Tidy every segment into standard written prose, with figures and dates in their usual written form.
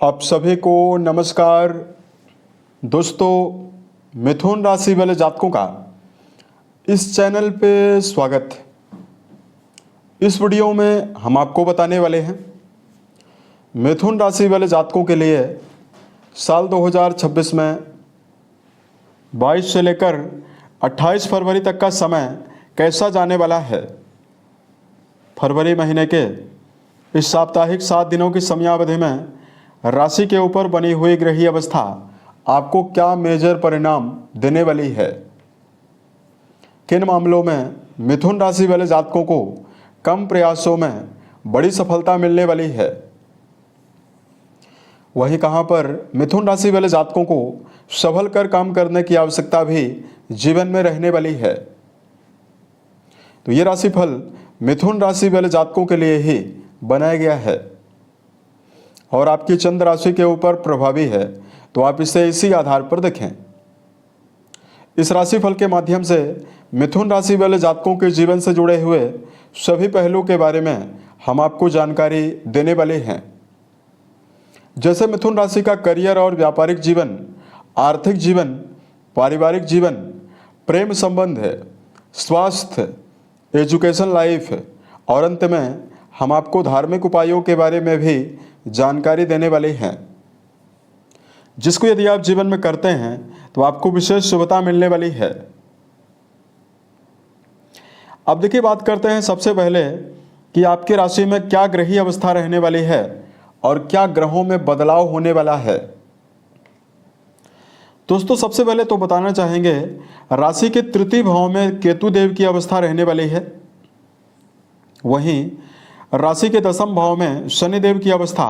आप सभी को नमस्कार। दोस्तों, मिथुन राशि वाले जातकों का इस चैनल पे स्वागत है। इस वीडियो में हम आपको बताने वाले हैं मिथुन राशि वाले जातकों के लिए साल 2026 में 22 से लेकर 28 फरवरी तक का समय कैसा जाने वाला है। फरवरी महीने के इस साप्ताहिक 7 दिनों की समयावधि में राशि के ऊपर बनी हुई ग्रहीय अवस्था आपको क्या मेजर परिणाम देने वाली है। किन मामलों में मिथुन राशि वाले जातकों को कम प्रयासों में बड़ी सफलता मिलने वाली है, वहीं कहां पर मिथुन राशि वाले जातकों को संभल कर काम करने की आवश्यकता भी जीवन में रहने वाली है। तो ये राशिफल मिथुन राशि वाले जातकों के लिए ही बनाया गया है और आपकी चंद्र राशि के ऊपर प्रभावी है, तो आप इसे इसी आधार पर देखें। इस राशिफल के माध्यम से मिथुन राशि वाले जातकों के जीवन से जुड़े हुए सभी पहलुओं के बारे में हम आपको जानकारी देने वाले हैं। जैसे मिथुन राशि का करियर और व्यापारिक जीवन, आर्थिक जीवन, पारिवारिक जीवन, प्रेम संबंध है, स्वास्थ्य, एजुकेशन लाइफ और अंत में हम आपको धार्मिक उपायों के बारे में भी जानकारी देने वाले हैं, जिसको यदि आप जीवन में करते हैं तो आपको विशेष शुभता मिलने वाली है। अब देखिए, बात करते हैं सबसे पहले कि आपकी राशि में क्या ग्रहीय अवस्था रहने वाली है और क्या ग्रहों में बदलाव होने वाला है। दोस्तों, सबसे पहले तो बताना चाहेंगे राशि के तृतीय भाव में केतु देव की अवस्था रहने वाली है। वहीं राशि के दसम भाव में शनिदेव की अवस्था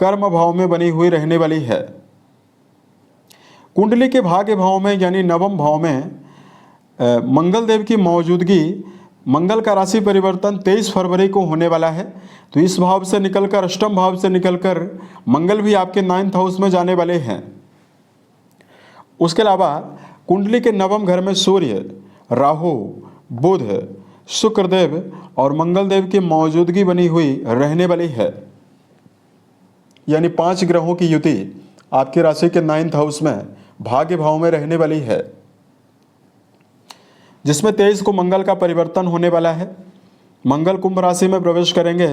कर्म भाव में बनी हुई रहने वाली है। कुंडली के भाग्य भाव में यानी नवम भाव में मंगल देव की मौजूदगी, मंगल का राशि परिवर्तन 23 फरवरी को होने वाला है। तो इस भाव से निकलकर अष्टम भाव से निकलकर मंगल भी आपके 9th हाउस में जाने वाले हैं। उसके अलावा कुंडली के नवम घर में सूर्य, राहु, बुध, शुक्रदेव और मंगल देव की मौजूदगी बनी हुई रहने वाली है। यानी 5 ग्रहों की युति आपकी राशि के 9th हाउस में भाग्य भाव में रहने वाली है, जिसमें 23 को मंगल का परिवर्तन होने वाला है। मंगल कुंभ राशि में प्रवेश करेंगे।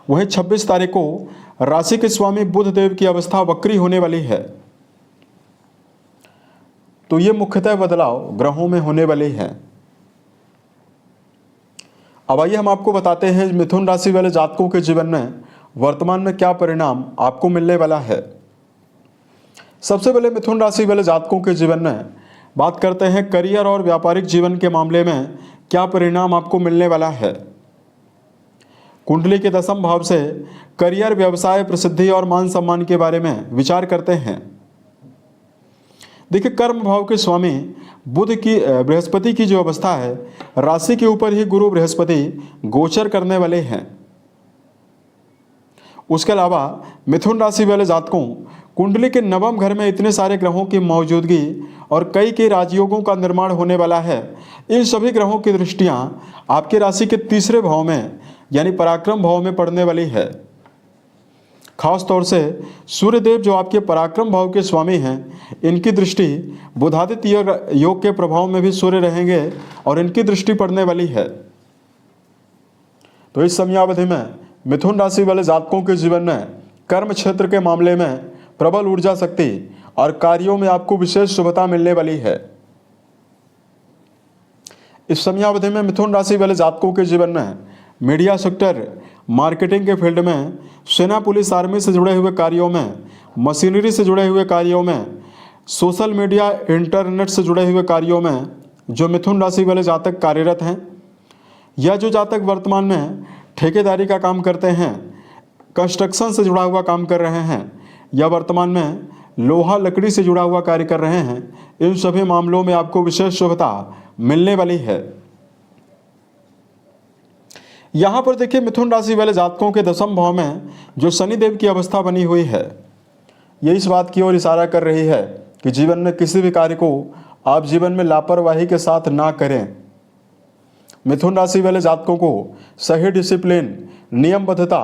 वहीं 26 तारीख को राशि के स्वामी बुध देव की अवस्था वक्री होने वाली है। तो ये मुख्यतः बदलाव ग्रहों में होने वाले हैं। अब आइए हम आपको बताते हैं मिथुन राशि वाले जातकों के जीवन में वर्तमान में क्या परिणाम आपको मिलने वाला है। सबसे पहले मिथुन राशि वाले जातकों के जीवन में बात करते हैं करियर और व्यापारिक जीवन के मामले में क्या परिणाम आपको मिलने वाला है। कुंडली के दसम भाव से करियर, व्यवसाय, प्रसिद्धि और मान सम्मान के बारे में विचार करते हैं। देखिए, कर्म भाव के स्वामी बुध की बृहस्पति की जो अवस्था है, राशि के ऊपर ही गुरु बृहस्पति गोचर करने वाले हैं। उसके अलावा मिथुन राशि वाले जातकों कुंडली के नवम घर में इतने सारे ग्रहों की मौजूदगी और कई राजयोगों का निर्माण होने वाला है। इन सभी ग्रहों की दृष्टियां आपकी राशि के तीसरे भाव में यानी पराक्रम भाव में पड़ने वाली है। खास तौर से सूर्यदेव जो आपके पराक्रम भाव के स्वामी हैं, इनकी दृष्टि बुधादित्य योग के प्रभाव में भी सूर्य रहेंगे और इनकी दृष्टि पड़ने वाली है। तो इस समयावधि में मिथुन राशि वाले जातकों के जीवन में कर्म क्षेत्र के मामले में प्रबल ऊर्जा शक्ति और कार्यों में आपको विशेष शुभता मिलने वाली है। इस समयावधि में मिथुन राशि वाले जातकों के जीवन में मीडिया सेक्टर, मार्केटिंग के फील्ड में, सेना, पुलिस, आर्मी से जुड़े हुए कार्यों में, मशीनरी से जुड़े हुए कार्यों में, सोशल मीडिया, इंटरनेट से जुड़े हुए कार्यों में जो मिथुन राशि वाले जातक कार्यरत हैं, या जो जातक वर्तमान में ठेकेदारी का काम करते हैं, कंस्ट्रक्शन से जुड़ा हुआ काम कर रहे हैं, या वर्तमान में लोहा लकड़ी से जुड़ा हुआ कार्य कर रहे हैं, इन सभी मामलों में आपको विशेष शुभता मिलने वाली है। यहाँ पर देखिए, मिथुन राशि वाले जातकों के दसम भाव में जो शनिदेव की अवस्था बनी हुई है, ये इस बात की ओर इशारा कर रही है कि जीवन में किसी भी कार्य को आप जीवन में लापरवाही के साथ ना करें। मिथुन राशि वाले जातकों को सही डिसिप्लिन, नियमबद्धता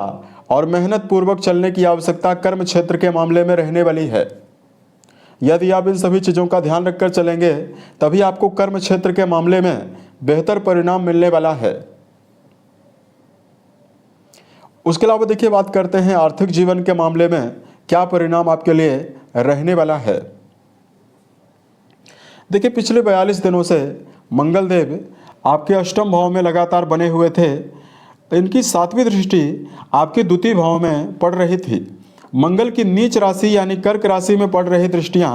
और मेहनत पूर्वक चलने की आवश्यकता कर्म क्षेत्र के मामले में रहने वाली है। यदि आप इन सभी चीज़ों का ध्यान रखकर चलेंगे तभी आपको कर्म क्षेत्र के मामले में बेहतर परिणाम मिलने वाला है। उसके अलावा देखिए बात करते हैं आर्थिक जीवन के मामले में क्या परिणाम आपके लिए रहने वाला है। देखिए पिछले 42 दिनों से मंगल देव आपके अष्टम भाव में लगातार बने हुए थे। इनकी 7वीं दृष्टि आपके द्वितीय भाव में पड़ रही थी। मंगल की नीच राशि यानी कर्क राशि में पड़ रही दृष्टियां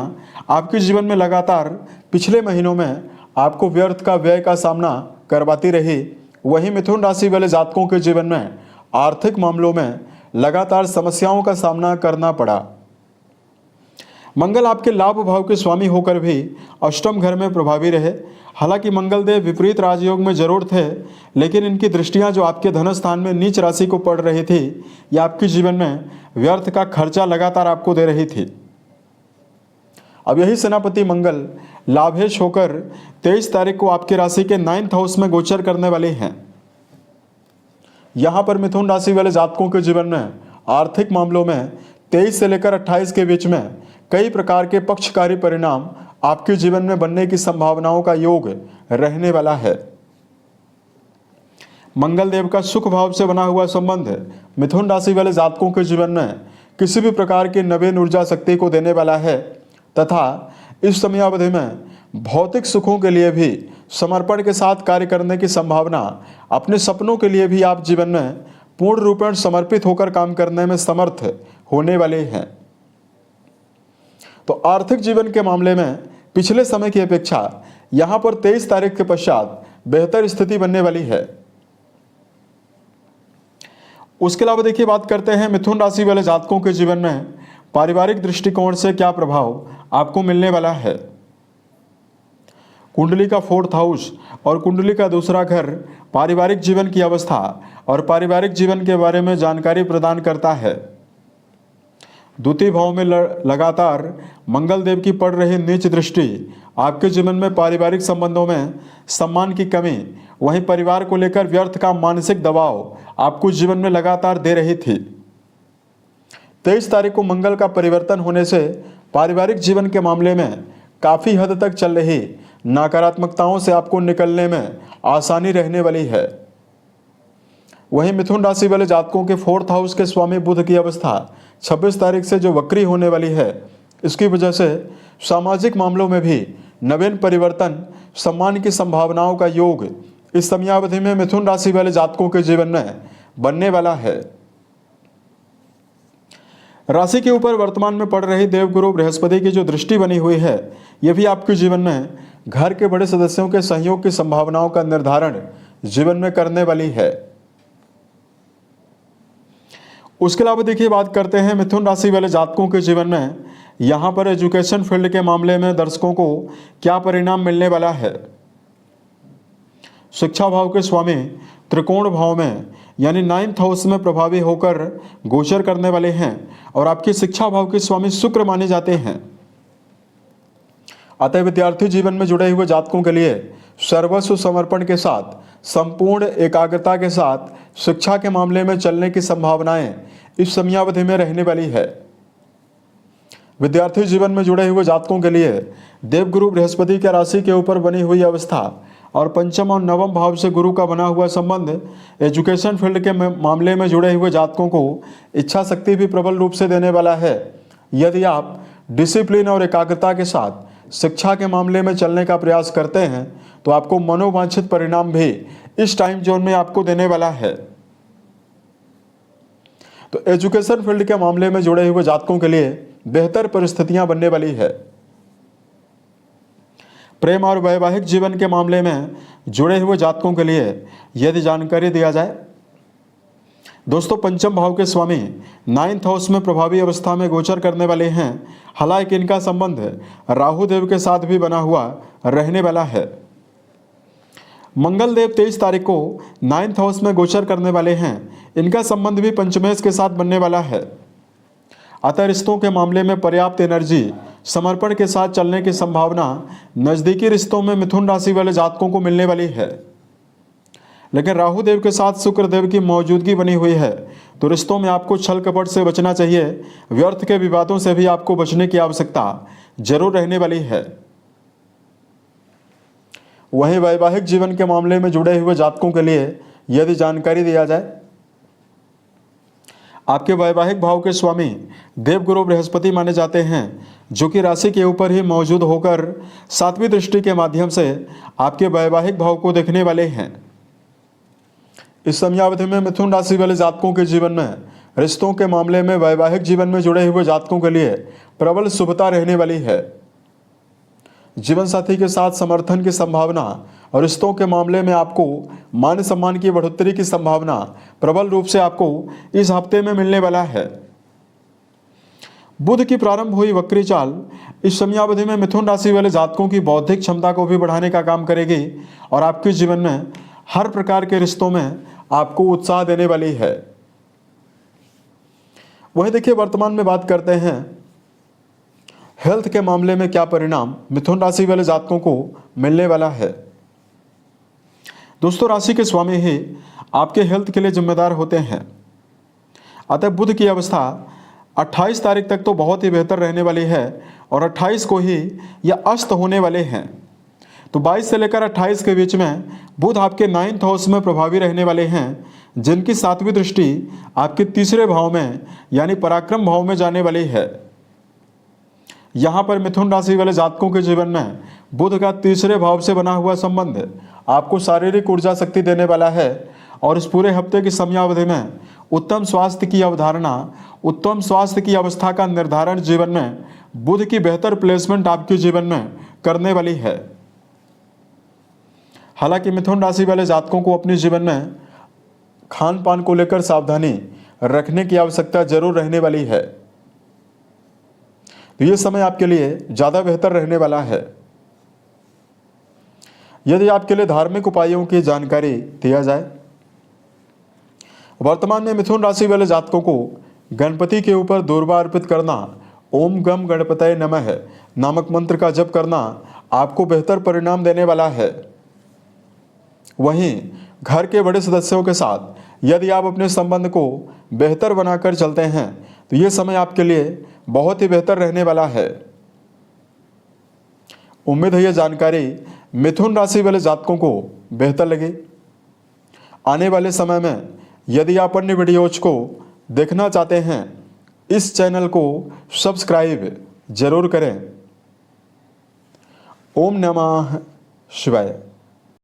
आपके जीवन में लगातार पिछले महीनों में आपको व्यर्थ का व्यय का सामना करवाती रही। वहीं मिथुन राशि वाले जातकों के जीवन में आर्थिक मामलों में लगातार समस्याओं का सामना करना पड़ा। मंगल आपके लाभ भाव के स्वामी होकर भी अष्टम घर में प्रभावी रहे। हालांकि मंगल देव विपरीत राजयोग में जरूर थे, लेकिन इनकी दृष्टियां जो आपके धन स्थान में नीच राशि को पड़ रही थी, यह आपके जीवन में व्यर्थ का खर्चा लगातार आपको दे रही थी। अब यही सेनापति मंगल लाभेश होकर 23 तारीख को आपकी राशि के 9th हाउस में गोचर करने वाले हैं। यहां पर मिथुन राशि वाले जातकों के जीवन में आर्थिक मामलों में 23 से लेकर 28 के बीच में कई प्रकार के पक्षकारी परिणाम आपके जीवन में बनने की संभावनाओं का योग रहने वाला है। मंगल देव का सुख भाव से बना हुआ संबंध मिथुन राशि वाले जातकों के जीवन में किसी भी प्रकार की नवीन ऊर्जा शक्ति को देने वाला है तथा इस समयावधि में भौतिक सुखों के लिए भी समर्पण के साथ कार्य करने की संभावना, अपने सपनों के लिए भी आप जीवन में पूर्ण रूपेण समर्पित होकर काम करने में समर्थ होने वाले हैं। तो आर्थिक जीवन के मामले में पिछले समय की अपेक्षा यहां पर 23 तारीख के पश्चात बेहतर स्थिति बनने वाली है। उसके अलावा देखिए बात करते हैं मिथुन राशि वाले जातकों के जीवन में पारिवारिक दृष्टिकोण से क्या प्रभाव आपको मिलने वाला है। कुंडली का 4th हाउस और कुंडली का दूसरा घर पारिवारिक जीवन की अवस्था और पारिवारिक जीवन के बारे में जानकारी प्रदान करता है। द्वितीय भाव में लगातार मंगल देव की पड़ रही नीच दृष्टि आपके जीवन में पारिवारिक संबंधों में सम्मान की कमी, वहीं परिवार को लेकर व्यर्थ का मानसिक दबाव आपको जीवन में लगातार दे रही थी। 23 तारीख को मंगल का परिवर्तन होने से पारिवारिक जीवन के मामले में काफ़ी हद तक चल रही नकारात्मकताओं से आपको निकलने में आसानी रहने वाली है। वहीं मिथुन राशि वाले जातकों के 4th हाउस के स्वामी बुध की अवस्था 26 तारीख से जो वक्री होने वाली है, इसकी वजह से सामाजिक मामलों में भी नवीन परिवर्तन, सम्मान की संभावनाओं का योग इस समयावधि में मिथुन राशि वाले जातकों के जीवन में बनने वाला है। राशि के ऊपर वर्तमान में पड़ रही देवगुरु बृहस्पति की जो दृष्टि बनी हुई है, यह भी आपके जीवन में घर के बड़े सदस्यों के सहयोग की संभावनाओं का निर्धारण जीवन में करने वाली है। उसके अलावा देखिए बात करते हैं मिथुन राशि वाले जातकों के जीवन में यहाँ पर एजुकेशन फील्ड के मामले में दर्शकों को क्या परिणाम मिलने वाला है। शिक्षा भाव के स्वामी त्रिकोण भाव में यानी 9th हाउस में प्रभावी होकर गोचर करने वाले हैं और आपके शिक्षा भाव के स्वामी शुक्र माने जाते हैं। अतः विद्यार्थी जीवन में जुड़े हुए जातकों के लिए सर्वस्व समर्पण के साथ, संपूर्ण एकाग्रता के साथ शिक्षा के मामले में चलने की संभावनाएं इस समयावधि में रहने वाली है। विद्यार्थी जीवन में जुड़े हुए जातकों के लिए देवगुरु बृहस्पति की राशि के ऊपर बनी हुई अवस्था और पंचम और नवम भाव से गुरु का बना हुआ संबंध एजुकेशन फील्ड के मामले में जुड़े हुए जातकों को इच्छा शक्ति भी प्रबल रूप से देने वाला है। यदि आप डिसिप्लिन और एकाग्रता के साथ शिक्षा के मामले में चलने का प्रयास करते हैं तो आपको मनोवांछित परिणाम भी इस टाइम जोन में आपको देने वाला है। तो एजुकेशन फील्ड के मामले में जुड़े हुए जातकों के लिए बेहतर परिस्थितियां बनने वाली है। प्रेम और वैवाहिक जीवन के मामले में जुड़े हुए जातकों के लिए यदि जानकारी दिया जाए, दोस्तों पंचम भाव के स्वामी 9th हाउस में प्रभावी अवस्था में गोचर करने वाले हैं। हालांकि इनका संबंध राहु देव के साथ भी बना हुआ रहने वाला है। मंगल देव 23 तारीख को 9th हाउस में गोचर करने वाले हैं। इनका संबंध भी पंचमेश के साथ बनने वाला है। अतः रिश्तों के मामले में पर्याप्त एनर्जी, समर्पण के साथ चलने की संभावना नज़दीकी रिश्तों में मिथुन राशि वाले जातकों को मिलने वाली है। लेकिन राहु देव के साथ शुक्र देव की मौजूदगी बनी हुई है, तो रिश्तों में आपको छल कपट से बचना चाहिए। व्यर्थ के विवादों से भी आपको बचने की आवश्यकता जरूर रहने वाली है। वहीं वैवाहिक जीवन के मामले में जुड़े हुए जातकों के लिए यदि जानकारी दिया जाए, आपके वैवाहिक भाव के स्वामी देवगुरु बृहस्पति माने जाते हैं, जो कि राशि के ऊपर ही मौजूद होकर 7वीं दृष्टि के माध्यम से आपके वैवाहिक भाव को देखने वाले हैं। इस समयावधि में मिथुन राशि वाले जातकों के जीवन में रिश्तों के मामले में वैवाहिक जीवन में जुड़े हुए जातकों के लिए प्रबल शुभता रहने वाली है। जीवन साथी के साथ समर्थन की संभावना और रिश्तों के मामले में आपको मान सम्मान की बढ़ोतरी की संभावना प्रबल रूप से आपको इस हफ्ते में मिलने वाला है। बुध की प्रारंभ हुई वक्री चाल इस समयावधि में मिथुन राशि वाले जातकों की बौद्धिक क्षमता को भी बढ़ाने का काम करेगी और आपके जीवन में हर प्रकार के रिश्तों में आपको उत्साह देने वाली है। वहीं देखिए, वर्तमान में बात करते हैं हेल्थ के मामले में क्या परिणाम मिथुन राशि वाले जातकों को मिलने वाला है। दोस्तों, राशि के स्वामी ही आपके हेल्थ के लिए जिम्मेदार होते हैं, अतः बुध की अवस्था 28 तारीख तक तो बहुत ही बेहतर रहने वाली है और 28 को ही यह अस्त होने वाले हैं। तो 22 से लेकर 28 के बीच में बुध आपके 9th हाउस में प्रभावी रहने वाले हैं, जिनकी 7वीं दृष्टि आपके तीसरे भाव में यानी पराक्रम भाव में जाने वाली है। यहाँ पर मिथुन राशि वाले जातकों के जीवन में बुध का तीसरे भाव से बना हुआ संबंध आपको शारीरिक ऊर्जा शक्ति देने वाला है और इस पूरे हफ्ते की समयावधि में उत्तम स्वास्थ्य की अवधारणा, उत्तम स्वास्थ्य की अवस्था का निर्धारण जीवन में बुध की बेहतर प्लेसमेंट आपके जीवन में करने वाली है। हालांकि मिथुन राशि वाले जातकों को अपने जीवन में खान पान को लेकर सावधानी रखने की आवश्यकता जरूर रहने वाली है। तो ये समय आपके लिए ज़्यादा बेहतर रहने वाला है। यदि आपके लिए धार्मिक उपायों की जानकारी दिया जाए, वर्तमान में मिथुन राशि वाले जातकों को गणपति के ऊपर दूर्वा अर्पित करना, ओम गम गणपतये नमः नामक मंत्र का जप करना आपको बेहतर परिणाम देने वाला है। वहीं घर के बड़े सदस्यों के साथ यदि आप अपने संबंध को बेहतर बनाकर चलते हैं तो ये समय आपके लिए बहुत ही बेहतर रहने वाला है। उम्मीद है यह जानकारी मिथुन राशि वाले जातकों को बेहतर लगे। आने वाले समय में यदि आप अन्य वीडियोज को देखना चाहते हैं, इस चैनल को सब्सक्राइब जरूर करें। ओम नमः शिवाय।